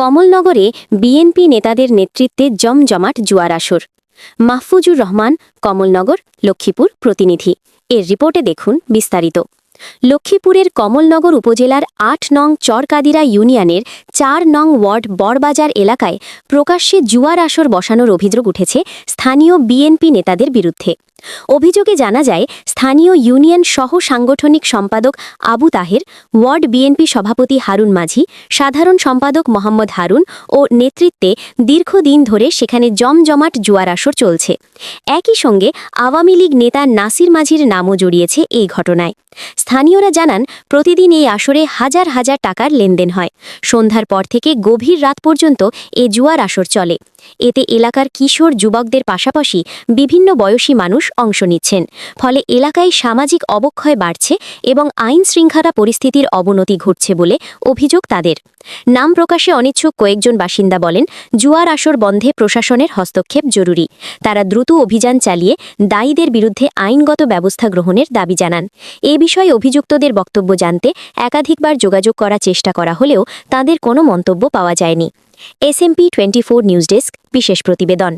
কমলনগরে BNP নেতাদের নেতৃত্বে জমজমাট জুয়ার আসর। মাহফুজুর রহমান, কমলনগর, লক্ষ্মীপুর প্রতিনিধি। এর রিপোর্টে দেখুন বিস্তারিত। লক্ষ্মীপুরের কমলনগর উপজেলার ৮ নং চরকাদিরা ইউনিয়নের ৪ নং ওয়ার্ড বড়বাজার এলাকায় প্রকাশ্যে জুয়ার আসর বসানোর অভিযোগ উঠেছে স্থানীয় বিএনপি নেতাদের বিরুদ্ধে। অভিযোগে জানা যায়, স্থানীয় ইউনিয়ন সহ সাংগঠনিক সম্পাদক আবু তাহের, ওয়ার্ড বিএনপি সভাপতি হারুন মাঝি, সাধারণ সম্পাদক মোহাম্মদ হারুন ও নেতৃত্বে দীর্ঘদিন ধরে সেখানে জমজমাট জুয়ার আসর চলছে। একই সঙ্গে আওয়ামী লীগ নেতা নাসির মাঝির নামও জড়িয়েছে এই ঘটনায়। স্থানীয়রা জানান, প্রতিদিন এই আসরে হাজার হাজার টাকার লেনদেন হয়। সন্ধ্যার পর থেকে গভীর রাত পর্যন্ত এ জুয়ার আসর চলে। এতে এলাকার কিশোর যুবকদের পাশাপাশি বিভিন্ন বয়সী মানুষ অংশ নিচ্ছেন। ফলে এলাকায় সামাজিক অবক্ষয় বাড়ছে এবং আইন শৃঙ্খলা পরিস্থিতির অবনতি ঘটছে বলে অভিযোগ তাদের। নাম প্রকাশে অনিচ্ছুক কয়েকজন বাসিন্দা বলেন, জুয়ার আসর বন্ধে প্রশাসনের হস্তক্ষেপ জরুরি। তারা দ্রুত অভিযান চালিয়ে দায়ীদের বিরুদ্ধে আইনগত ব্যবস্থা গ্রহণের দাবি জানান। এ বিষয়ে অভিযুক্তদের বক্তব্য জানতে একাধিকবার যোগাযোগ করার চেষ্টা করা হলেও তাদের কোনো মন্তব্য পাওয়া যায়নি। SMP 24 নিউজ ডেস্ক বিশেষ প্রতিবেদন।